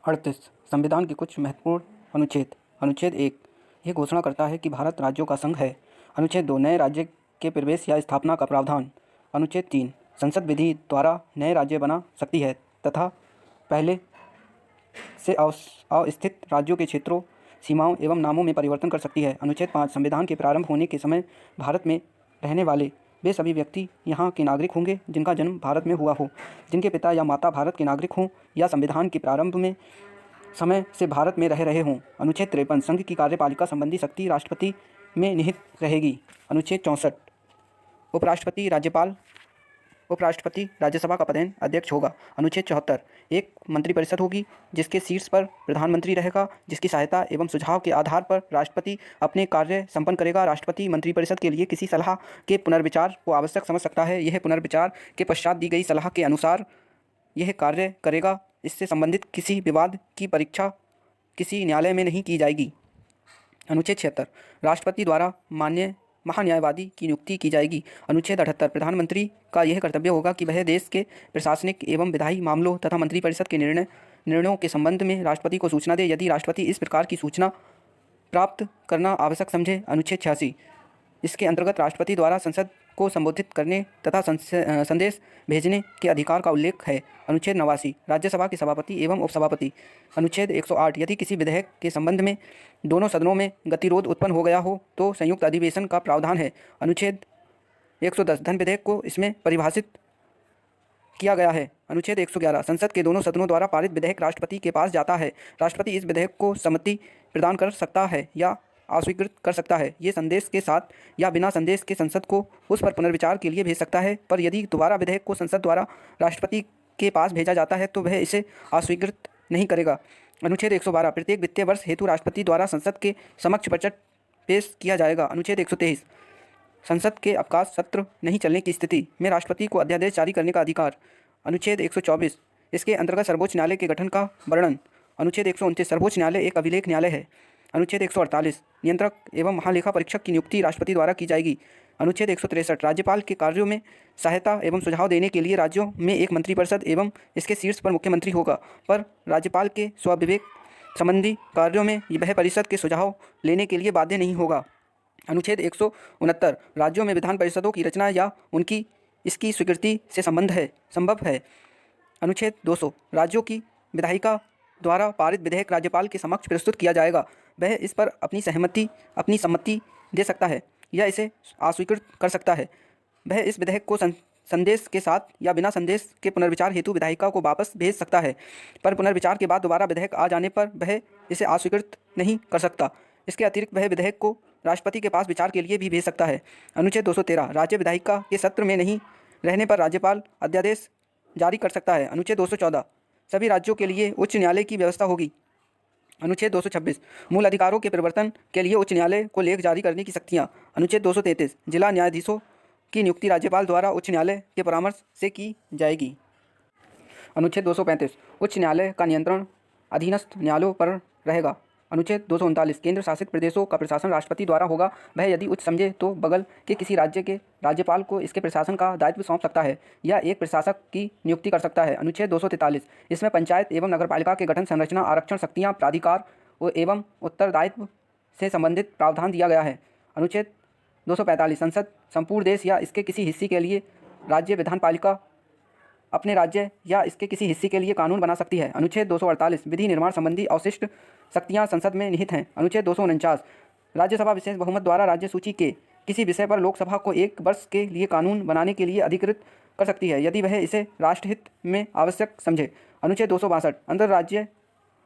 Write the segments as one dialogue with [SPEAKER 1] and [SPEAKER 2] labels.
[SPEAKER 1] 38 संविधान के कुछ महत्वपूर्ण अनुच्छेद। अनुच्छेद 1 यह घोषणा करता है कि भारत राज्यों का संघ है। अनुच्छेद 2 नए राज्य के प्रवेश या स्थापना का प्रावधान। अनुच्छेद 3 संसद विधि द्वारा नए राज्य बना सकती है तथा पहले से अवस्थित राज्यों के क्षेत्रों, सीमाओं एवं नामों में परिवर्तन कर सकती है। अनुच्छेद 5 संविधान के प्रारंभ होने के समय भारत में रहने वाले वे सभी व्यक्ति यहाँ के नागरिक होंगे जिनका जन्म भारत में हुआ हो, जिनके पिता या माता भारत के नागरिक हों या संविधान के प्रारंभ में समय से भारत में रह रहे हों। अनुच्छेद 53 संघ की कार्यपालिका संबंधी शक्ति राष्ट्रपति में निहित रहेगी। अनुच्छेद 64 उपराष्ट्रपति राज्यसभा का पदेन अध्यक्ष होगा। अनुच्छेद 74 एक मंत्रिपरिषद होगी जिसके शीर्ष पर प्रधानमंत्री रहेगा, जिसकी सहायता एवं सुझाव के आधार पर राष्ट्रपति अपने कार्य संपन्न करेगा। राष्ट्रपति मंत्रिपरिषद के लिए किसी सलाह के पुनर्विचार को आवश्यक समझ सकता है। यह पुनर्विचार के पश्चात दी गई सलाह के अनुसार यह कार्य करेगा। इससे संबंधित किसी विवाद की परीक्षा किसी न्यायालय में नहीं की जाएगी। अनुच्छेद 76 राष्ट्रपति द्वारा मान्य महान्यायवादी की नियुक्ति की जाएगी। अनुच्छेद 78 प्रधानमंत्री का यह कर्तव्य होगा कि वह देश के प्रशासनिक एवं विधायी मामलों तथा मंत्रिपरिषद के निर्णयों के संबंध में राष्ट्रपति को सूचना दे यदि राष्ट्रपति इस प्रकार की सूचना प्राप्त करना आवश्यक समझे। अनुच्छेद 86 इसके अंतर्गत राष्ट्रपति द्वारा संसद को संबोधित करने तथा संदेश भेजने के अधिकार का उल्लेख है। अनुच्छेद 89 राज्यसभा के सभापति एवं उपसभापति। अनुच्छेद 108 यदि किसी विधेयक के संबंध में दोनों सदनों में गतिरोध उत्पन्न हो गया हो तो संयुक्त अधिवेशन का प्रावधान है। अनुच्छेद 110 धन विधेयक को इसमें परिभाषित किया गया है। अनुच्छेद 111 संसद के दोनों सदनों द्वारा पारित विधेयक राष्ट्रपति के पास जाता है। राष्ट्रपति इस विधेयक को सम्मति प्रदान कर सकता है या अस्वीकृत कर सकता है। ये संदेश के साथ या बिना संदेश के संसद को उस पर पुनर्विचार के लिए भेज सकता है, पर यदि दोबारा विधेयक को संसद द्वारा राष्ट्रपति के पास भेजा जाता है तो वह इसे अस्वीकृत नहीं करेगा। अनुच्छेद 112 प्रत्येक वित्तीय वर्ष हेतु राष्ट्रपति द्वारा संसद के समक्ष बजट पेश किया जाएगा। अनुच्छेद 123 संसद के अवकाश सत्र नहीं चलने की स्थिति में राष्ट्रपति को अध्यादेश जारी करने का अधिकार। अनुच्छेद 124 इसके अंतर्गत सर्वोच्च न्यायालय के गठन का वर्णन। अनुच्छेद 129 सर्वोच्च न्यायालय एक अभिलेख न्यायालय है। अनुच्छेद 148 नियंत्रक एवं महालेखा परीक्षक की नियुक्ति राष्ट्रपति द्वारा की जाएगी। अनुच्छेद 163 राज्यपाल के कार्यों में सहायता एवं सुझाव देने के लिए राज्यों में एक मंत्रिपरिषद एवं इसके शीर्ष पर मुख्यमंत्री होगा, पर राज्यपाल के स्वविवेक संबंधी कार्यों में वह परिषद के सुझाव लेने के लिए बाध्य नहीं होगा। अनुच्छेद 169 राज्यों में विधान परिषदों की रचना या उनकी इसकी स्वीकृति से संभव है। अनुच्छेद 200 राज्यों की विधायिका द्वारा पारित विधेयक राज्यपाल के समक्ष प्रस्तुत किया जाएगा। वह इस पर अपनी सम्मति दे सकता है या इसे अस्वीकृत कर सकता है। वह इस विधेयक को संदेश के साथ या बिना संदेश के पुनर्विचार हेतु विधायिका को वापस भेज सकता है, पर पुनर्विचार के बाद दोबारा विधेयक आ जाने पर वह इसे अस्वीकृत नहीं कर सकता। इसके अतिरिक्त वह विधेयक को राष्ट्रपति के पास विचार के लिए भी भेज सकता है। अनुच्छेद 213 राज्य विधायिका के सत्र में नहीं रहने पर राज्यपाल अध्यादेश जारी कर सकता है। अनुच्छेद 214 सभी राज्यों के लिए उच्च न्यायालय की व्यवस्था होगी। अनुच्छेद 226 मूल अधिकारों के परिवर्तन के लिए उच्च न्यायालय को लेख जारी करने की शक्तियाँ। अनुच्छेद 233 जिला न्यायाधीशों की नियुक्ति राज्यपाल द्वारा उच्च न्यायालय के परामर्श से की जाएगी। अनुच्छेद 235 उच्च न्यायालय का नियंत्रण अधीनस्थ न्यायालयों पर रहेगा। अनुच्छेद 239 केंद्र शासित प्रदेशों का प्रशासन राष्ट्रपति द्वारा होगा। वह यदि उचित समझे तो बगल के किसी राज्य के राज्यपाल को इसके प्रशासन का दायित्व सौंप सकता है या एक प्रशासक की नियुक्ति कर सकता है। अनुच्छेद 243 इसमें पंचायत एवं नगरपालिका के गठन, संरचना, आरक्षण, शक्तियाँ, प्राधिकार एवं उत्तरदायित्व से संबंधित प्रावधान दिया गया है। अनुच्छेद 245 संसद संपूर्ण देश या इसके किसी हिस्से के लिए राज्य विधानपालिका अपने राज्य या इसके किसी हिस्से के लिए कानून बना सकती है। अनुच्छेद 248 विधि निर्माण संबंधी अवशिष्ट शक्तियां संसद में निहित हैं। अनुच्छेद 249 राज्यसभा विशेष बहुमत द्वारा राज्य सूची के किसी विषय पर लोकसभा को 1 वर्ष के लिए कानून बनाने के लिए अधिकृत कर सकती है यदि वह इसे राष्ट्रहित में आवश्यक समझे। अनुच्छेद 262 अंतर्राज्यीय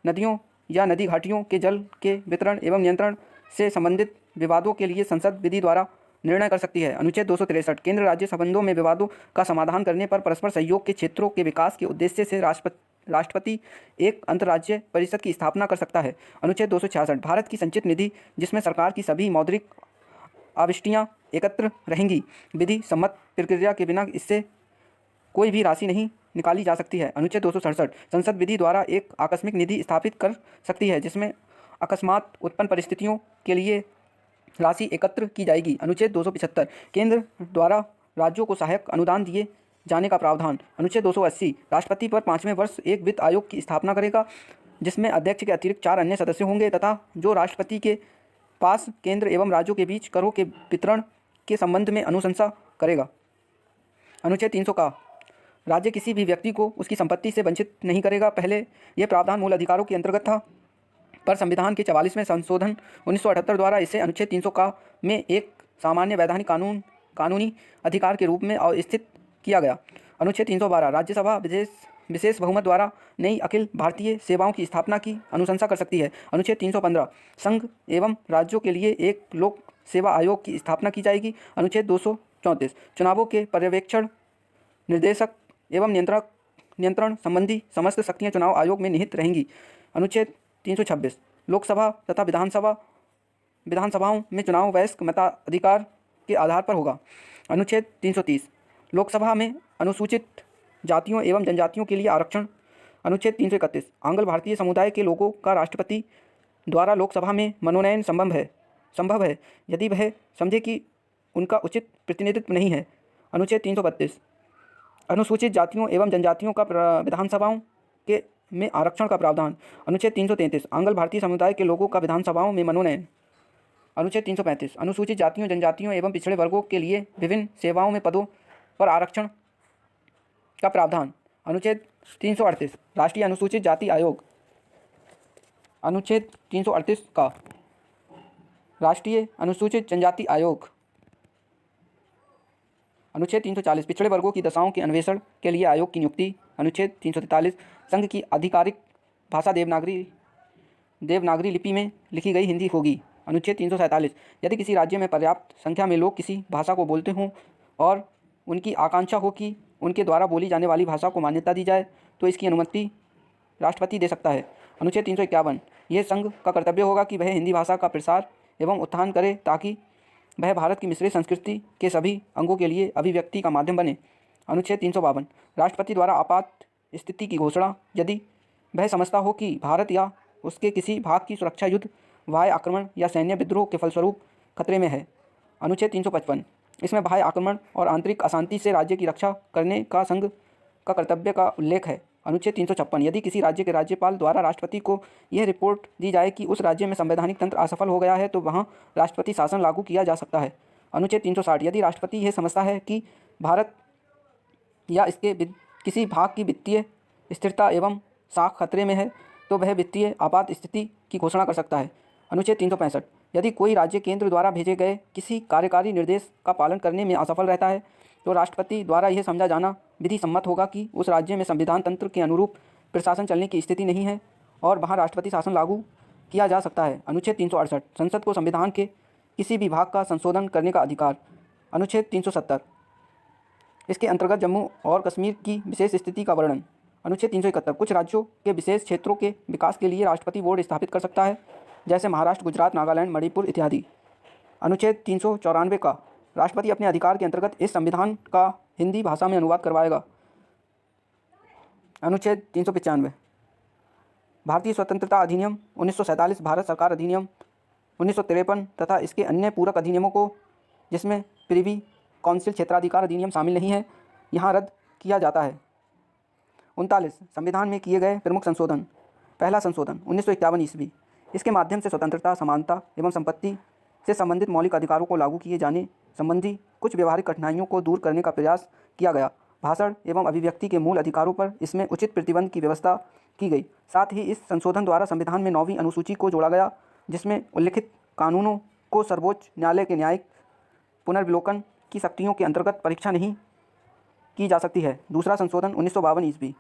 [SPEAKER 1] नदियों या नदी घाटियों के जल के वितरण एवं नियंत्रण से संबंधित विवादों के लिए संसद विधि द्वारा निर्णय कर सकती है। अनुच्छेद 263 केंद्र राज्य संबंधों में विवादों का समाधान करने पर परस्पर सहयोग के क्षेत्रों के विकास के उद्देश्य से राष्ट्रपति एक अंतर्राज्यीय परिषद की स्थापना कर सकता है। अनुच्छेद 266 भारत की संचित निधि जिसमें सरकार की सभी मौद्रिक आवृत्तियाँ एकत्र रहेंगी, विधि सम्मत प्रक्रिया के बिना इससे कोई भी राशि नहीं निकाली जा सकती है। अनुच्छेद 267 संसद विधि द्वारा एक आकस्मिक निधि स्थापित कर सकती है जिसमें अकस्मात उत्पन्न परिस्थितियों के लिए राशि एकत्र की जाएगी। अनुच्छेद 275 केंद्र द्वारा राज्यों को सहायक अनुदान दिए जाने का प्रावधान। अनुच्छेद 280 राष्ट्रपति पर 5वें वर्ष एक वित्त आयोग की स्थापना करेगा। जिसमें अध्यक्ष के अतिरिक्त 4 अन्य सदस्य होंगे तथा जो राष्ट्रपति के पास केंद्र एवं राज्यों के बीच करों के वितरण के संबंध में अनुशंसा करेगा। अनुच्छेद 300 का राज्य किसी भी व्यक्ति को उसकी संपत्ति से वंचित नहीं करेगा। पहले यह प्रावधान मूल अधिकारों के अंतर्गत था, पर संविधान के 44वें संशोधन 1978 द्वारा इसे अनुच्छेद 300 का में एक सामान्य वैधानिक कानूनी अधिकार के रूप में अवस्थित किया गया। अनुच्छेद 312 राज्यसभा विशेष बहुमत द्वारा नई अखिल भारतीय सेवाओं की स्थापना की अनुशंसा कर सकती है। अनुच्छेद 315 संघ एवं राज्यों के लिए एक लोक सेवा आयोग की स्थापना की जाएगी। अनुच्छेद 234 चुनावों के पर्यवेक्षण, निर्देशक एवं नियंत्रण संबंधी समस्त शक्तियाँ चुनाव आयोग में निहित रहेंगी। अनुच्छेद 326 लोकसभा तथा विधानसभाओं में चुनाव वयस्क मताधिकार के आधार पर होगा। अनुच्छेद 330 लोकसभा में अनुसूचित जातियों एवं जनजातियों के लिए आरक्षण। अनुच्छेद 331 आंग्ल भारतीय समुदाय के लोगों का राष्ट्रपति द्वारा लोकसभा में मनोनयन संभव है यदि वह समझे कि उनका उचित प्रतिनिधित्व नहीं है। अनुच्छेद 332 अनुसूचित जातियों एवं जनजातियों का विधानसभाओं के में आरक्षण का प्रावधान। अनुच्छेद 333 आंग्ल भारतीय समुदाय के लोगों का विधानसभाओं में मनोनयन। अनुच्छेद 335 अनुसूचित जातियों, जनजातियों एवं पिछड़े वर्गों के लिए विभिन्न सेवाओं में पदों पर आरक्षण का प्रावधान। अनुच्छेद 338 राष्ट्रीय अनुसूचित जाति आयोग। अनुच्छेद 338 का राष्ट्रीय अनुसूचित जनजाति आयोग। अनुच्छेद 340 पिछड़े वर्गों की दशाओं के अन्वेषण के लिए आयोग की नियुक्ति। अनुच्छेद 343 संघ की आधिकारिक भाषा देवनागरी लिपि में लिखी गई हिंदी होगी। अनुच्छेद 347 यदि किसी राज्य में पर्याप्त संख्या में लोग किसी भाषा को बोलते हों और उनकी आकांक्षा हो कि उनके द्वारा बोली जाने वाली भाषा को मान्यता दी जाए तो इसकी अनुमति राष्ट्रपति दे सकता है। अनुच्छेद 351 यह संघ का कर्तव्य होगा कि वह हिंदी भाषा का प्रसार एवं उत्थान करे ताकि वह भारत की मिश्रित संस्कृति के सभी अंगों के लिए अभिव्यक्ति का माध्यम बने। अनुच्छेद 352 राष्ट्रपति द्वारा आपात स्थिति की घोषणा यदि वह समझता हो कि भारत या उसके किसी भाग की सुरक्षा युद्ध, बाह्य आक्रमण या सैन्य विद्रोह के फलस्वरूप खतरे में है। अनुच्छेद 355 इसमें बाह्य आक्रमण और आंतरिक अशांति से राज्य की रक्षा करने का संघ का कर्तव्य का उल्लेख है। अनुच्छेद 356 यदि किसी राज्य के राज्यपाल द्वारा राष्ट्रपति को यह रिपोर्ट दी जाए कि उस राज्य में संवैधानिक तंत्र असफल हो गया है तो वहाँ राष्ट्रपति शासन लागू किया जा सकता है। अनुच्छेद 360 यदि राष्ट्रपति यह समझता है कि भारत या इसके किसी भाग की वित्तीय स्थिरता एवं साख खतरे में है तो वह वित्तीय आपात स्थिति की घोषणा कर सकता है। अनुच्छेद 365 यदि कोई राज्य केंद्र द्वारा भेजे गए किसी कार्यकारी निर्देश का पालन करने में असफल रहता है तो राष्ट्रपति द्वारा यह समझा जाना विधि सम्मत होगा कि उस राज्य में संविधान तंत्र के अनुरूप प्रशासन चलने की स्थिति नहीं है और वहाँ राष्ट्रपति शासन लागू किया जा सकता है। अनुच्छेद 368 संसद को संविधान के किसी भी भाग का संशोधन करने का अधिकार। अनुच्छेद 370 इसके अंतर्गत जम्मू और कश्मीर की विशेष स्थिति का वर्णन। अनुच्छेद 371 कुछ राज्यों के विशेष क्षेत्रों के विकास के लिए राष्ट्रपति बोर्ड स्थापित कर सकता है, जैसे महाराष्ट्र, गुजरात, नागालैंड, मणिपुर इत्यादि। अनुच्छेद 394 का राष्ट्रपति अपने अधिकार के अंतर्गत इस संविधान का हिंदी भाषा में अनुवाद करवाएगा। अनुच्छेद 395 भारतीय स्वतंत्रता अधिनियम 1947, भारत सरकार अधिनियम 1953 तथा इसके अन्य पूरक अधिनियमों को, जिसमें प्रिवी काउंसिल क्षेत्राधिकार अधिनियम शामिल नहीं है, यहाँ रद्द किया जाता है। 39 संविधान में किए गए प्रमुख संशोधन। पहला संशोधन 1951 ईस्वी। इसके माध्यम से स्वतंत्रता, समानता एवं संपत्ति से संबंधित मौलिक अधिकारों को लागू किए जाने संबंधी कुछ व्यवहारिक कठिनाइयों को दूर करने का प्रयास किया गया। भाषण एवं अभिव्यक्ति के मूल अधिकारों पर इसमें उचित प्रतिबंध की व्यवस्था की गई। साथ ही इस संशोधन द्वारा संविधान में 9वीं अनुसूची को जोड़ा गया, जिसमें उल्लिखित कानूनों को सर्वोच्च न्यायालय के न्यायिक पुनर्विलोकन की शक्तियों के अंतर्गत परीक्षा नहीं की जा सकती है। दूसरा संशोधन 1952 ईस्वी।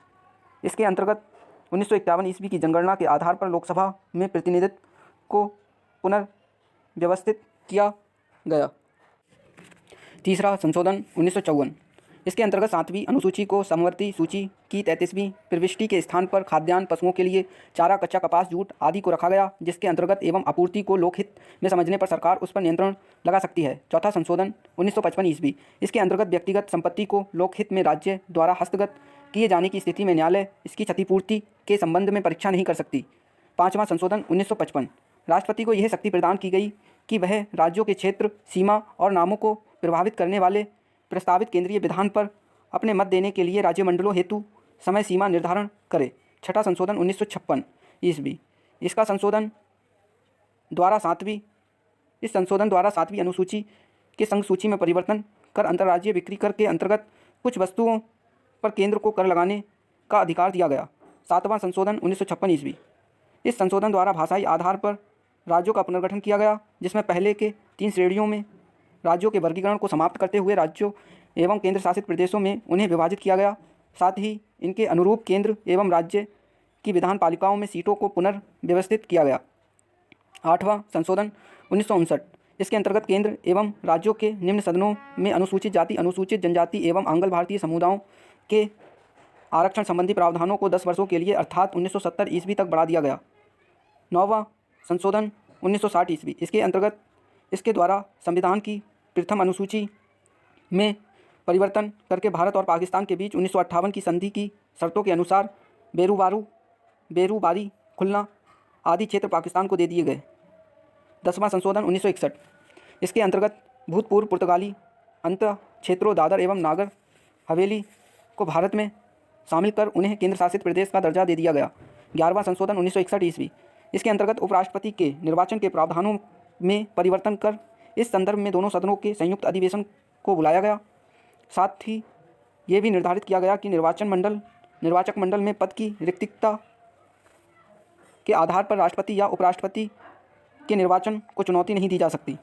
[SPEAKER 1] इसके अंतर्गत 1951 ईस्वी की जनगणना के आधार पर लोकसभा में प्रतिनिधित्व को पुनर्व्यवस्थित किया गया। तीसरा संशोधन 1954। इसके अंतर्गत 7वीं अनुसूची को समवर्ती सूची की 33वीं प्रविष्टि के स्थान पर खाद्यान्न, पशुओं के लिए चारा, कच्चा कपास, जूट आदि को रखा गया, जिसके अंतर्गत एवं आपूर्ति को लोकहित में समझने पर सरकार उस पर नियंत्रण लगा सकती है। चौथा संशोधन 1955 ईस्वी। इसके अंतर्गत व्यक्तिगत संपत्ति को लोकहित में राज्य द्वारा हस्तगत किए जाने की स्थिति में न्यायालय इसकी क्षतिपूर्ति के संबंध में परीक्षा नहीं कर सकती। पाँचवां संशोधन 1955। राष्ट्रपति को यह शक्ति प्रदान की गई कि वह राज्यों के क्षेत्र, सीमा और नामों को प्रभावित करने वाले प्रस्तावित केंद्रीय विधान पर अपने मत देने के लिए राज्यमंडलों हेतु समय सीमा निर्धारण करे। छठा संशोधन 1956। ईस्वी। इसका संशोधन द्वारा सातवीं अनुसूची के संघ सूची में परिवर्तन कर अंतर्राज्यीय बिक्री कर के अंतर्गत कुछ वस्तुओं पर केंद्र को कर लगाने का अधिकार दिया गया। 7वां संशोधन 1956 ईस्वी। इस संशोधन द्वारा भाषाई आधार पर राज्यों का पुनर्गठन किया गया, जिसमें पहले के 3 श्रेणियों में राज्यों के वर्गीकरण को समाप्त करते हुए राज्यों एवं केंद्र शासित प्रदेशों में उन्हें विभाजित किया गया। साथ ही इनके अनुरूप केंद्र एवं राज्य की विधान पालिकाओं में सीटों को पुनर्व्यवस्थित किया गया। 8वां संशोधन 1959। इसके अंतर्गत केंद्र एवं राज्यों के निम्न सदनों में अनुसूचित जाति, अनुसूचित जनजाति एवं आंग्ल भारतीय समुदायों के आरक्षण संबंधी प्रावधानों को 10 वर्षों के लिए अर्थात 1970 ईस्वी तक बढ़ा दिया गया। 9वां संशोधन 1960 ईस्वी। इसके अंतर्गत इसके द्वारा संविधान की प्रथम अनुसूची में परिवर्तन करके भारत और पाकिस्तान के बीच 1958 की संधि की शर्तों के अनुसार बेरूबारी, खुलना आदि क्षेत्र पाकिस्तान को दे दिए गए। 10वां संशोधन 1961। इसके अंतर्गत भूतपूर्व पुर्तगाली अंत क्षेत्रों दादर एवं नागर हवेली को भारत में शामिल कर उन्हें केंद्र शासित प्रदेश का दर्जा दे दिया गया। 11वां संशोधन 1961 ईस्वी। इसके अंतर्गत उपराष्ट्रपति के निर्वाचन के प्रावधानों में परिवर्तन कर इस संदर्भ में दोनों सदनों के संयुक्त अधिवेशन को बुलाया गया। साथ ही ये भी निर्धारित किया गया कि निर्वाचक मंडल में पद की रिक्तता के आधार पर राष्ट्रपति या उपराष्ट्रपति के निर्वाचन को चुनौती नहीं दी जा सकती।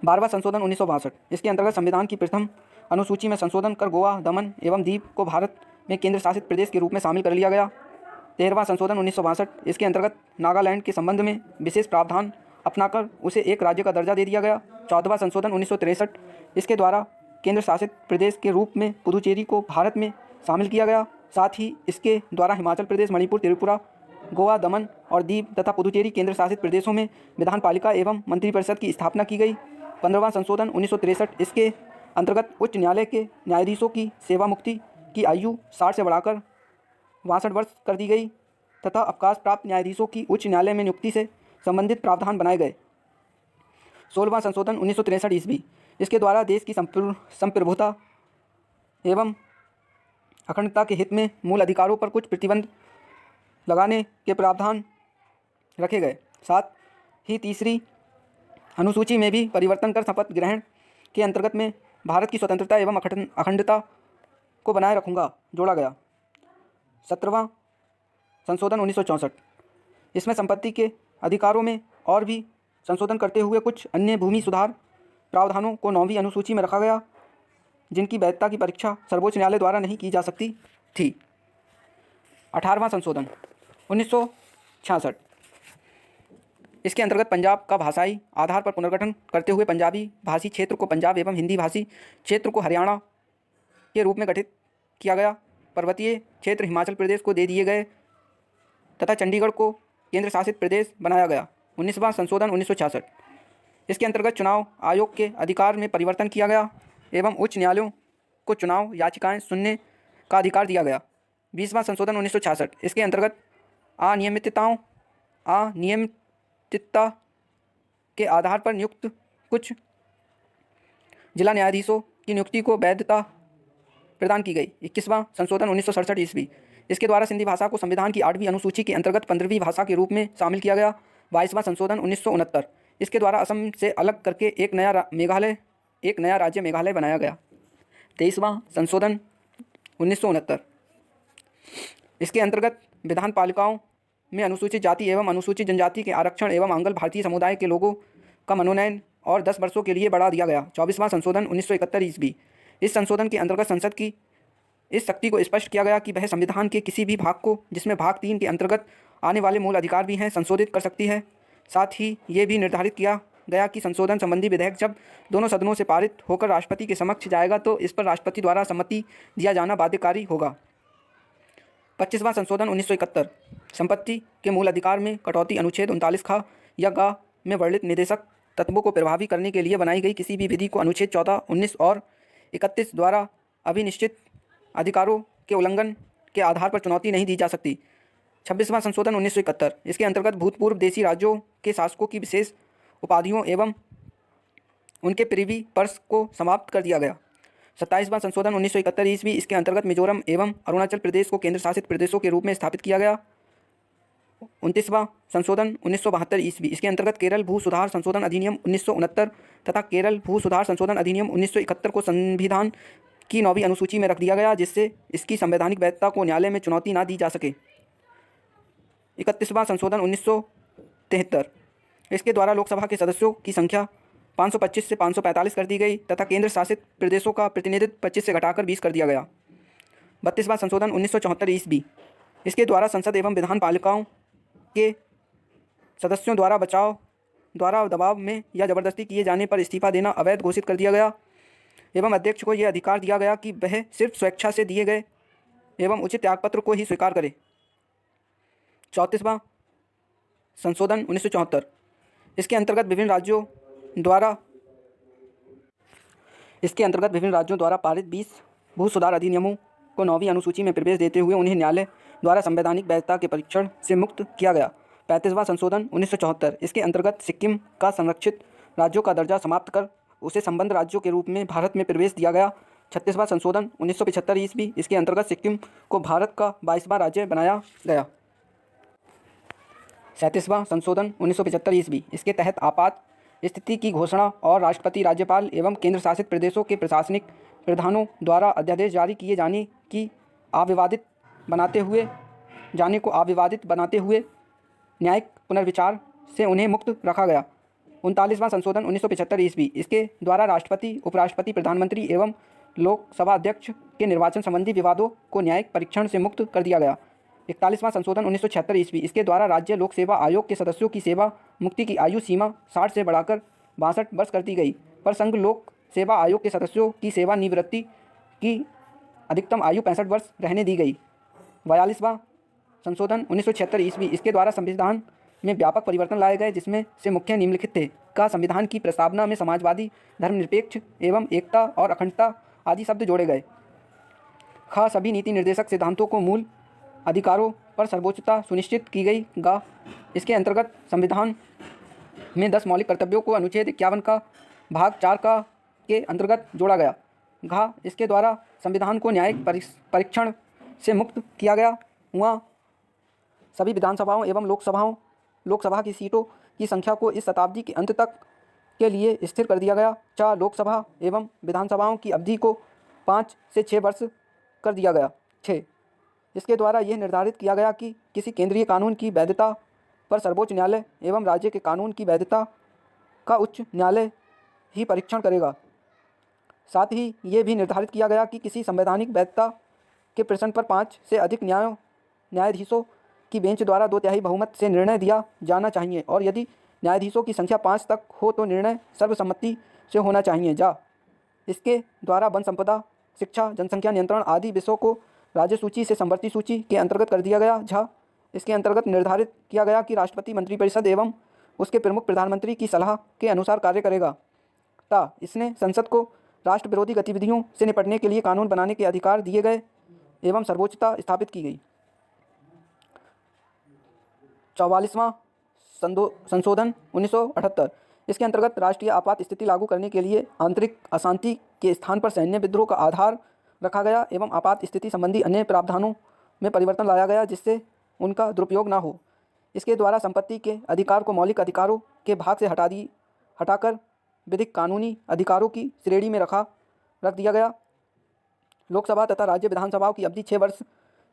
[SPEAKER 1] 12वां संशोधन 1962। इसके अंतर्गत संविधान की प्रथम अनुसूची में संशोधन कर गोवा, दमन एवं दीव को भारत में केंद्र शासित प्रदेश के रूप में शामिल कर लिया गया। 13वां संशोधन 1962। इसके अंतर्गत नागालैंड के संबंध में विशेष प्रावधान अपनाकर उसे एक राज्य का दर्जा दे दिया गया। 14वां संशोधन 1963। इसके द्वारा केंद्र शासित प्रदेश के रूप में पुदुचेरी को भारत में शामिल किया गया। साथ ही इसके द्वारा हिमाचल प्रदेश, मणिपुर, त्रिपुरा, गोवा, दमन और दीव तथा पुदुचेरी केंद्र शासित प्रदेशों में विधान पालिका एवं मंत्रिपरिषद की स्थापना की गई। 15वां संशोधन 1963। इसके अंतर्गत उच्च न्यायालय के न्यायाधीशों की सेवा मुक्ति की आयु 60 से बढ़ाकर 62 वर्ष कर दी गई तथा अवकाश प्राप्त न्यायाधीशों की उच्च न्यायालय में नियुक्ति से संबंधित प्रावधान बनाए गए। 16वां संशोधन 1963 ईस्वी। इसके द्वारा देश की संप्रभुता एवं अखंडता के हित में मूल अधिकारों पर कुछ प्रतिबंध लगाने के प्रावधान रखे गए। साथ ही तीसरी अनुसूची में भी परिवर्तन कर शपथ ग्रहण के अंतर्गत में भारत की स्वतंत्रता एवं अखंडता को बनाए रखूँगा जोड़ा गया। 17वां संशोधन 1964। इसमें संपत्ति के अधिकारों में और भी संशोधन करते हुए कुछ अन्य भूमि सुधार प्रावधानों को 9वीं अनुसूची में रखा गया, जिनकी वैधता की परीक्षा सर्वोच्च न्यायालय द्वारा नहीं की जा सकती थी। 18वां संशोधन 1966। इसके अंतर्गत पंजाब का भाषाई आधार पर पुनर्गठन करते हुए पंजाबी भाषी क्षेत्र को पंजाब एवं हिंदी भाषी क्षेत्र को हरियाणा के रूप में गठित किया गया। पर्वतीय क्षेत्र हिमाचल प्रदेश को दे दिए गए तथा चंडीगढ़ को केंद्र शासित प्रदेश बनाया गया। 19वां संशोधन 1966। इसके अंतर्गत चुनाव आयोग के अधिकार में परिवर्तन किया गया एवं उच्च न्यायालयों को चुनाव याचिकाएं सुनने का अधिकार दिया गया। 20वां संशोधन 1966। इसके अंतर्गत अनियमितता के आधार पर नियुक्त कुछ जिला न्यायाधीशों की नियुक्ति को वैधता प्रदान की गई। 21वां संशोधन 1967 ईस्वी। इसके द्वारा सिंधी भाषा को संविधान की 8वीं अनुसूची के अंतर्गत 15वीं भाषा के रूप में शामिल किया गया। 22वां संशोधन 1969। इसके द्वारा असम से अलग करके एक नया राज्य मेघालय बनाया गया। 23वां संशोधन 1969। इसके अंतर्गत विधान पालिकाओं में अनुसूचित जाति एवं अनुसूचित जनजाति के आरक्षण एवं आंग्ल भारतीय समुदाय के लोगों का मनोनयन और 10 वर्षों के लिए बढ़ा दिया गया। 24वां संशोधन 1971 ईस्वी। इस संशोधन के अंतर्गत संसद की इस शक्ति को स्पष्ट किया गया कि वह संविधान के किसी भी भाग को, जिसमें भाग 3 के अंतर्गत आने वाले मूल अधिकार भी हैं, संशोधित कर सकती है। साथ ही ये भी निर्धारित किया गया कि संशोधन संबंधी विधेयक जब दोनों सदनों से पारित होकर राष्ट्रपति के समक्ष जाएगा तो इस पर राष्ट्रपति द्वारा सम्मति दिया जाना बाध्यकारी होगा। 25वां संशोधन 1971। संपत्ति के मूल अधिकार में कटौती अनुच्छेद 39 खा या गा में वर्णित निर्देशक तत्वों को प्रभावी करने के लिए बनाई गई किसी भी विधि को अनुच्छेद 14, 19 और 31 द्वारा अभिनिश्चित अधिकारों के उल्लंघन के आधार पर चुनौती नहीं दी जा सकती। 26वां संशोधन 1971। इसके अंतर्गत भूतपूर्व देशी राज्यों के शासकों की विशेष उपाधियों एवं उनके प्रिवी पर्स को समाप्त कर दिया गया। 27वां संशोधन 1971 ईस्वी। इसके अंतर्गत मिजोरम एवं अरुणाचल प्रदेश को केंद्र शासित प्रदेशों के रूप में स्थापित किया गया। 29वां संशोधन 1972 ईस्वी। इसके अंतर्गत केरल भू सुधार संशोधन अधिनियम 1969 तथा केरल भू सुधार संशोधन अधिनियम 1971 को संविधान की 9वीं अनुसूची में रख दिया गया, जिससे इसकी संवैधानिक वैधता को न्यायालय में चुनौती न दी जा सके। 31वां संशोधन 1973, इसके द्वारा लोकसभा के सदस्यों की संख्या 525 से 545 कर दी गई तथा केंद्र शासित प्रदेशों का प्रतिनिधित्व 25 से घटाकर 20 कर दिया गया। 32वां संशोधन 1974 ईस्वी, इसके द्वारा संसद एवं विधान पालिकाओं के सदस्यों द्वारा दबाव में या जबरदस्ती किए जाने पर इस्तीफा देना अवैध घोषित कर दिया गया एवं अध्यक्ष को यह अधिकार दिया गया कि वह सिर्फ स्वेच्छा से दिए गए एवं उचित त्यागपत्र को ही स्वीकार करे। 34वां संशोधन 1974, इसके अंतर्गत विभिन्न राज्यों द्वारा पारित 20 भू सुधार अधिनियमों को 9वीं अनुसूची में प्रवेश देते हुए उन्हें न्यायालय द्वारा संवैधानिक वैधता के परीक्षण से मुक्त किया गया। 35वां संशोधन 1974, इसके अंतर्गत सिक्किम का संरक्षित राज्यों का दर्जा समाप्त कर उसे संबद्ध राज्यों के रूप में भारत में प्रवेश दिया गया। 36वां संशोधन 1975 ईस्वी, इसके अंतर्गत सिक्किम को भारत का 22वां राज्य बनाया गया। 37वां संशोधन 1975 ईस्वी, इसके तहत आपात स्थिति की घोषणा और राष्ट्रपति, राज्यपाल एवं केंद्र शासित प्रदेशों के प्रशासनिक प्रधानों द्वारा अध्यादेश जारी किए जाने को अविवादित बनाते हुए न्यायिक पुनर्विचार से उन्हें मुक्त रखा गया। 39वां संशोधन 1975 ईस्वी, इसके द्वारा राष्ट्रपति, उपराष्ट्रपति, प्रधानमंत्री एवं लोकसभा अध्यक्ष के निर्वाचन संबंधी विवादों को न्यायिक परीक्षण से मुक्त कर दिया गया। 41वां संशोधन 1976 ईस्वी, इसके द्वारा राज्य लोक सेवा आयोग के सदस्यों की सेवा मुक्ति की आयु सीमा 60 से बढ़ाकर 62 वर्ष कर दी गई, पर संघ लोक सेवा आयोग के सदस्यों की सेवानिवृत्ति की अधिकतम आयु 65 वर्ष रहने दी गई। 42वां संशोधन 1976 ईस्वी, इसके द्वारा संविधान में व्यापक परिवर्तन लाए गए, जिसमें से मुख्य निम्नलिखित थे। का संविधान की प्रस्तावना में समाजवादी, धर्मनिरपेक्ष एवं एकता और अखंडता आदि शब्द जोड़े गए। ख सभी नीति निर्देशक सिद्धांतों को मूल अधिकारों पर सर्वोच्चता सुनिश्चित की गई। ग इसके अंतर्गत संविधान में 10 मौलिक कर्तव्यों को अनुच्छेद 51 का भाग 4 का के अंतर्गत जोड़ा गया। घ इसके द्वारा संविधान को न्यायिक परीक्षण से मुक्त किया गया। वहाँ सभी विधानसभाओं एवं लोकसभा की सीटों की संख्या को इस शताब्दी के अंत तक के लिए स्थिर कर दिया गया। च लोकसभा एवं विधानसभाओं की अवधि को 5 से 6 वर्ष कर दिया गया। 6 इसके द्वारा यह निर्धारित किया गया कि किसी केंद्रीय कानून की वैधता पर सर्वोच्च न्यायालय एवं राज्य के कानून की वैधता का उच्च न्यायालय ही परीक्षण करेगा। साथ ही ये भी निर्धारित किया गया कि किसी संवैधानिक वैधता के प्रश्न पर 5 से अधिक न्यायाधीशों की बेंच द्वारा 2/3 बहुमत से निर्णय दिया जाना चाहिए और यदि न्यायाधीशों की संख्या 5 तक हो तो निर्णय सर्वसम्मति से होना चाहिए। जा इसके द्वारा वन संपदा, शिक्षा, जनसंख्या नियंत्रण आदि विषयों को राज्य सूची से संवर्ती सूची के अंतर्गत कर दिया गया। झ इसके अंतर्गत निर्धारित किया गया कि राष्ट्रपति मंत्रिपरिषद एवं उसके प्रमुख प्रधानमंत्री की सलाह के अनुसार कार्य करेगा। ता इसने संसद को राष्ट्र विरोधी गतिविधियों से निपटने के लिए कानून बनाने के अधिकार दिए गए एवं सर्वोच्चता स्थापित की गई। 44वां संशोधन 1978, इसके अंतर्गत राष्ट्रीय आपात स्थिति लागू करने के लिए आंतरिक अशांति के स्थान पर सैन्य विद्रोह का आधार रखा गया एवं आपात स्थिति संबंधी अन्य प्रावधानों में परिवर्तन लाया गया जिससे उनका दुरुपयोग न हो। इसके द्वारा संपत्ति के अधिकार को मौलिक अधिकारों के भाग से हटाकर विधिक कानूनी अधिकारों की श्रेणी में रख दिया गया। लोकसभा तथा राज्य विधानसभाओं की अवधि 6 वर्ष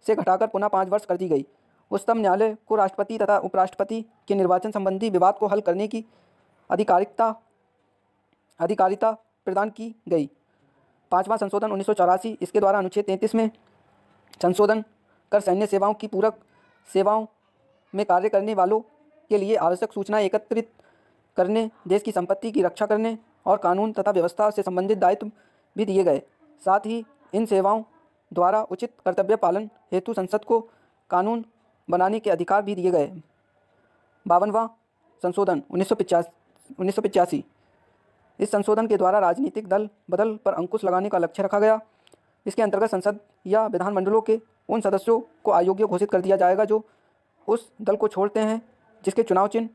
[SPEAKER 1] से घटाकर पुनः 5 वर्ष कर दी गई। उच्चतम न्यायालय को राष्ट्रपति तथा उपराष्ट्रपति के निर्वाचन संबंधी विवाद को हल करने की अधिकारिता प्रदान की गई। 5वां संशोधन 1984, इसके द्वारा अनुच्छेद 33 में संशोधन कर सैन्य सेवाओं की पूरक सेवाओं में कार्य करने वालों के लिए आवश्यक सूचना एकत्रित करने, देश की संपत्ति की रक्षा करने और कानून तथा व्यवस्था से संबंधित दायित्व भी दिए गए। साथ ही इन सेवाओं द्वारा उचित कर्तव्य पालन हेतु संसद को कानून बनाने के अधिकार भी दिए गए। 52वां संशोधन 1985, इस संशोधन के द्वारा राजनीतिक दल बदल पर अंकुश लगाने का लक्ष्य रखा गया। इसके अंतर्गत संसद या विधानमंडलों के उन सदस्यों को अयोग्य घोषित कर दिया जाएगा जो उस दल को छोड़ते हैं जिसके चुनाव चिन्ह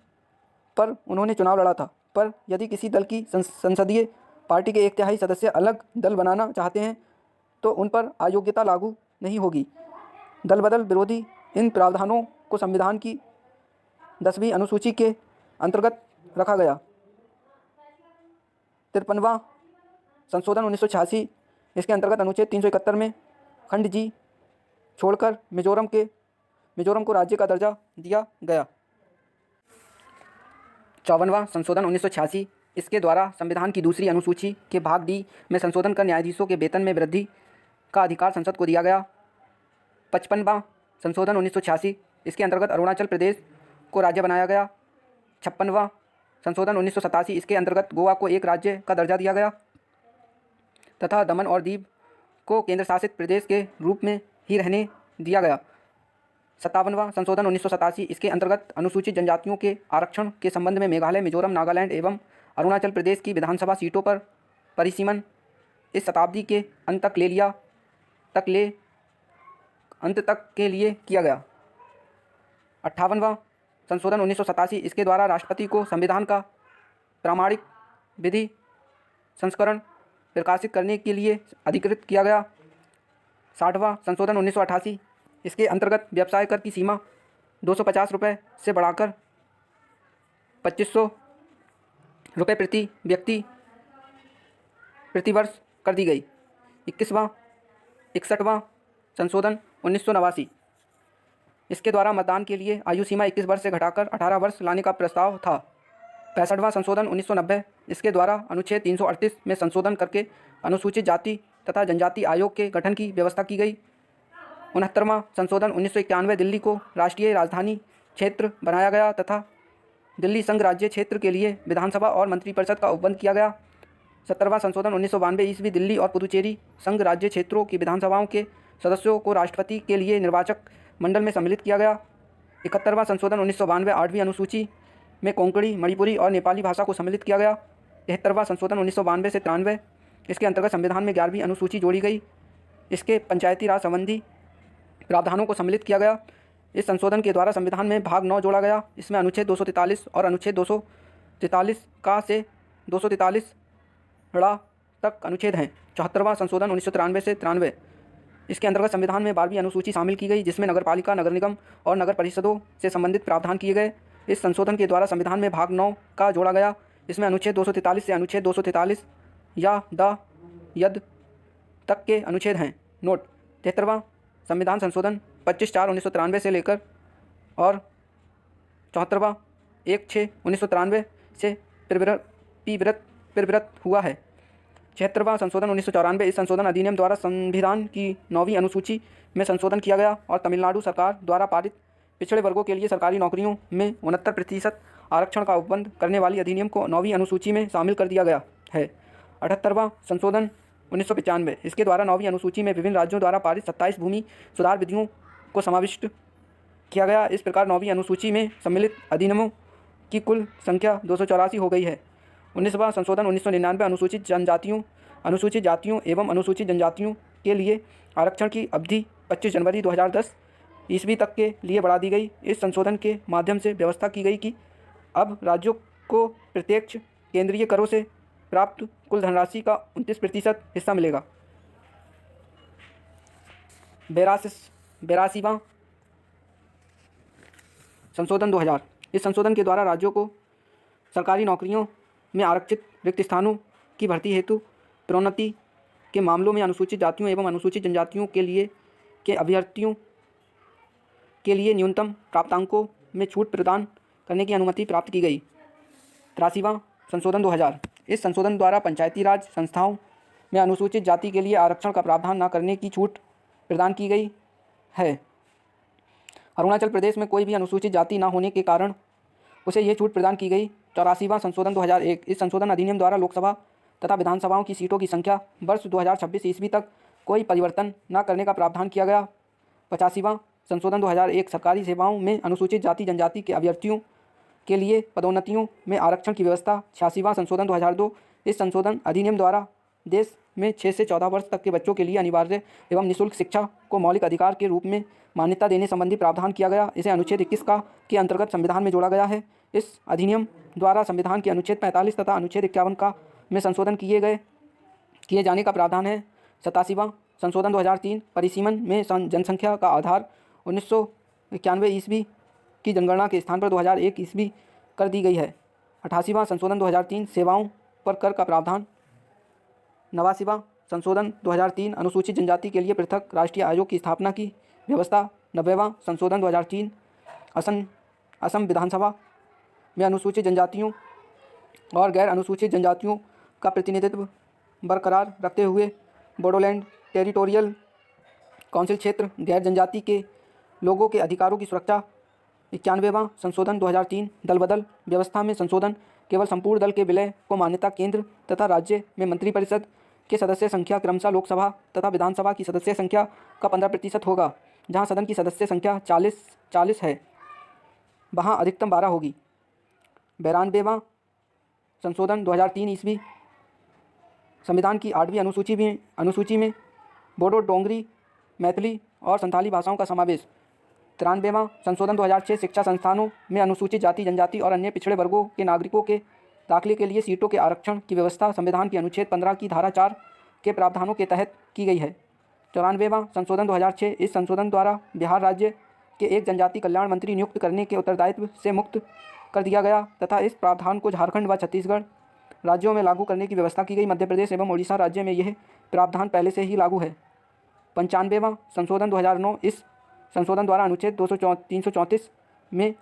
[SPEAKER 1] पर उन्होंने चुनाव लड़ा था। पर यदि किसी दल की संसदीय पार्टी के 1/3 सदस्य अलग दल बनाना चाहते हैं तो उन पर अयोग्यता लागू नहीं होगी। दल बदल विरोधी इन प्रावधानों को संविधान की 10वीं अनुसूची के अंतर्गत रखा गया। 53वां संशोधन 1986, इसके अंतर्गत अनुच्छेद 371 में खंड जी छोड़कर मिजोरम को राज्य का दर्जा दिया गया। 54वां संशोधन 1986, इसके द्वारा संविधान की दूसरी अनुसूची के भाग डी में संशोधन कर न्यायाधीशों के वेतन में वृद्धि का अधिकार संसद को दिया गया। 55वां संशोधन 1986, इसके अंतर्गत अरुणाचल प्रदेश को राज्य बनाया गया। 56वां संशोधन 1987, इसके अंतर्गत गोवा को एक राज्य का दर्जा दिया गया तथा दमन और दीव को केंद्र शासित प्रदेश के रूप में ही रहने दिया गया। 57वां संशोधन 1987, इसके अंतर्गत अनुसूचित जनजातियों के आरक्षण के संबंध में मेघालय, मिजोरम, नागालैंड एवं अरुणाचल प्रदेश की विधानसभा सीटों पर परिसीमन इस शताब्दी के अंत तक के लिए किया गया। 58वां संशोधन 1987, इसके द्वारा राष्ट्रपति को संविधान का प्रामाणिक विधि संस्करण प्रकाशित करने के लिए अधिकृत किया गया। 60वां संशोधन 1988, इसके अंतर्गत व्यवसाय कर की सीमा 250 रुपये से बढ़ाकर 2500 रुपये प्रति व्यक्ति प्रति वर्ष कर दी गई। 61वां संशोधन 1989, इसके द्वारा मतदान के लिए आयु सीमा 21 वर्ष से घटाकर 18 वर्ष लाने का प्रस्ताव था। 65वां संशोधन 1990, इसके द्वारा अनुच्छेद 338 में संशोधन करके अनुसूचित जाति तथा जनजाति आयोग के गठन की व्यवस्था की गई। 69वां संशोधन 1991, दिल्ली को राष्ट्रीय राजधानी क्षेत्र बनाया गया तथा दिल्ली संघ राज्य क्षेत्र के लिए विधानसभा और मंत्रिपरिषद का उपबंध किया गया। 70वां संशोधन 1992 ईस्वी, दिल्ली और पुदुचेरी संघ राज्य क्षेत्रों की विधानसभाओं के सदस्यों को राष्ट्रपति के लिए निर्वाचक मंडल में सम्मिलित किया गया। 71वां संशोधन 1992, 8वीं अनुसूची में कोंकणी, मणिपुरी और नेपाली भाषा को सम्मिलित किया गया। 73वां संशोधन 1992 से 93, इसके अंतर्गत संविधान में 11वीं अनुसूची जोड़ी गई। इसके पंचायती राज संबंधी प्रावधानों को सम्मिलित किया गया। इस संशोधन के द्वारा संविधान में भाग 9 जोड़ा गया। इसमें अनुच्छेद 243 और अनुच्छेद 243 का से 243 तक अनुच्छेद हैं। 74वां संशोधन 1993 से 93, इसके अंतर्गत संविधान में 12वीं अनुसूची शामिल की गई, जिसमें नगरपालिका, नगर निगम और नगर परिषदों से संबंधित प्रावधान किए गए। इस संशोधन के द्वारा संविधान में भाग 9 का जोड़ा गया। इसमें अनुच्छेद 243 से अनुच्छेद 243 या द यद तक के अनुच्छेद हैं। नोट: 73वां संविधान संशोधन 25/4/1993 से लेकर और 74वां 1/6/1993 से प्रवृत्त हुआ है। 76वां संशोधन 1994, इस संशोधन अधिनियम द्वारा संविधान की 9वीं अनुसूची में संशोधन किया गया और तमिलनाडु सरकार द्वारा पारित पिछड़े वर्गों के लिए सरकारी नौकरियों में 69% आरक्षण का उपबंध करने वाली अधिनियम को 9वीं अनुसूची में शामिल कर दिया गया है। 78वां संशोधन 1995, इसके द्वारा 9वीं अनुसूची में विभिन्न राज्यों द्वारा पारित 27 भूमि सुधार विधियों को समाविष्ट किया गया। इस प्रकार 9वीं अनुसूची में सम्मिलित अधिनियमों की कुल संख्या 284 हो गई है। 19वां संशोधन 1999, अनुसूचित जातियों एवं अनुसूचित जनजातियों के लिए आरक्षण की अवधि 25 जनवरी 2010 ईस्वी तक के लिए बढ़ा दी गई। इस संशोधन के माध्यम से व्यवस्था की गई कि अब राज्यों को प्रत्यक्ष केंद्रीय करों से प्राप्त कुल धनराशि का 29% हिस्सा मिलेगा। 82वां संशोधन 2000, इस संशोधन के द्वारा राज्यों को सरकारी नौकरियों में आरक्षित रिक्त स्थानों की भर्ती हेतु प्रोन्नति के मामलों में अनुसूचित जातियों एवं अनुसूचित जनजातियों के अभ्यर्थियों के लिए न्यूनतम प्राप्तांकों में छूट प्रदान करने की अनुमति प्राप्त की गई। 83वां संशोधन 2000, इस संशोधन द्वारा पंचायती राज संस्थाओं में अनुसूचित जाति के लिए आरक्षण का प्रावधान न करने की छूट प्रदान की गई है। अरुणाचल प्रदेश में कोई भी अनुसूचित जाति न होने के कारण उसे यह छूट प्रदान की गई। 84वां संशोधन 2001, इस संशोधन अधिनियम द्वारा लोकसभा तथा विधानसभाओं की सीटों की संख्या वर्ष 2026 ईस्वी तक कोई परिवर्तन न करने का प्रावधान किया गया। 85वां संशोधन 2001, सरकारी सेवाओं में अनुसूचित जाति जनजाति के अभ्यर्थियों के लिए पदोन्नतियों में आरक्षण की व्यवस्था। 86वां संशोधन 2002, इस संशोधन अधिनियम द्वारा देश में 6 से 14 वर्ष तक के बच्चों के लिए अनिवार्य एवं निःशुल्क शिक्षा को मौलिक अधिकार के रूप में मान्यता देने संबंधी प्रावधान किया गया। इसे अनुच्छेद 21 के अंतर्गत संविधान में जोड़ा गया है। इस अधिनियम द्वारा संविधान के अनुच्छेद 45 तथा अनुच्छेद 51 में संशोधन किए जाने का प्रावधान है। 87वां संशोधन 2003, परिसीमन में जनसंख्या का आधार 1991 ईस्वी की जनगणना के स्थान पर 2001 ईस्वी कर दी गई है। 88वां संशोधन 2003 सेवाओं पर कर का प्रावधान। 89वां संशोधन 2003 अनुसूचित जनजाति के लिए पृथक राष्ट्रीय आयोग की स्थापना की व्यवस्था। 90वां संशोधन 2003 असम विधानसभा में अनुसूचित जनजातियों और गैर अनुसूचित जनजातियों का प्रतिनिधित्व बरकरार रखते हुए बोडोलैंड टेरिटोरियल काउंसिल क्षेत्र गैर जनजाति के लोगों के अधिकारों की सुरक्षा। 91वां संशोधन 2003 दल बदल व्यवस्था में संशोधन। केवल संपूर्ण दल के विलय को मान्यता केंद्र तथा राज्य में मंत्रिपरिषद के सदस्य संख्या क्रमशः लोकसभा तथा विधानसभा की सदस्य संख्या का 15% होगा। जहां सदन की सदस्य संख्या 40 है वहां अधिकतम 12 होगी। 92वां संशोधन 2003 ईस्वी संविधान की 8वीं अनुसूची में बोडो डोंगरी मैथिली और संथाली भाषाओं का समावेश। 93वां संशोधन 2006 शिक्षा संस्थानों में अनुसूचित जाति जनजाति और अन्य पिछड़े वर्गों के नागरिकों के दाखिले के लिए सीटों के आरक्षण की व्यवस्था संविधान की अनुच्छेद 15 की धारा 4 के प्रावधानों के तहत की गई है। 94वां संशोधन 2006 इस संशोधन द्वारा बिहार राज्य के एक जनजाति कल्याण मंत्री नियुक्त करने के उत्तरदायित्व से मुक्त कर दिया गया तथा इस प्रावधान को झारखंड व छत्तीसगढ़ राज्यों में लागू करने की व्यवस्था की गई। मध्य प्रदेश एवं उड़ीसा राज्य में यह प्रावधान पहले से ही लागू है। 95वां संशोधन 2009 इस संशोधन द्वारा अनुच्छेद 334 में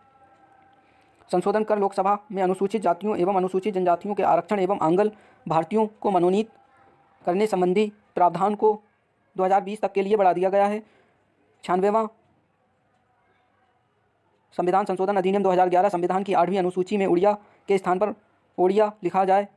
[SPEAKER 1] संशोधन कर लोकसभा में अनुसूचित जातियों एवं अनुसूचित जनजातियों के आरक्षण एवं आंगल भारतीयों को मनोनीत करने संबंधी प्रावधान को 2020 तक के लिए बढ़ा दिया गया है। 96वां संविधान संशोधन अधिनियम 2011 संविधान की 8वीं अनुसूची में उड़िया के स्थान पर ओडिया लिखा जाए।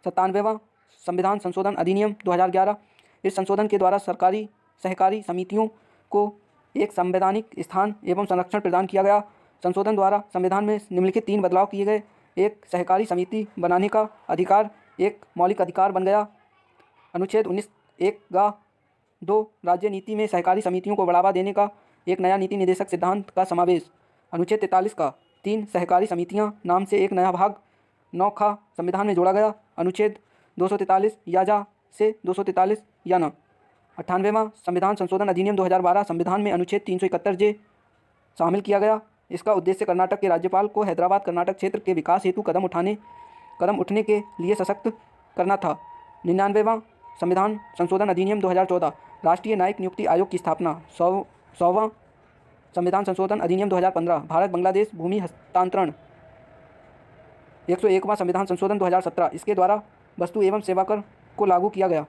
[SPEAKER 1] 97वां संविधान संशोधन अधिनियम 2011 इस संशोधन के द्वारा सरकारी सहकारी समितियों को एक संवैधानिक स्थान एवं संरक्षण प्रदान किया गया। संशोधन द्वारा संविधान में निम्नलिखित 3 बदलाव किए गए। एक सहकारी समिति बनाने का अधिकार एक मौलिक अधिकार बन गया। अनुच्छेद 19(1)(2) राज्य नीति में सहकारी समितियों को बढ़ावा देने का एक नया नीति निदेशक सिद्धांत का समावेश। अनुच्छेद 43 का 3 सहकारी समितियां नाम से एक नया भाग 9 खा संविधान में जोड़ा गया। अनुच्छेद 243 याजा से 243 याना। 98वां संविधान संशोधन अधिनियम 2012 संविधान में अनुच्छेद 371 जे शामिल किया गया। इसका उद्देश्य कर्नाटक के राज्यपाल को हैदराबाद कर्नाटक क्षेत्र के विकास हेतु कदम उठने के लिए सशक्त करना था। 99वां संविधान संशोधन अधिनियम 2014 राष्ट्रीय न्यायिक नियुक्ति आयोग की स्थापना। 100वां संविधान संशोधन अधिनियम 2015 भारत बांग्लादेश भूमि हस्तांतरण। 101वां संविधान संशोधन 2017 इसके द्वारा वस्तु एवं सेवा कर को लागू किया गया।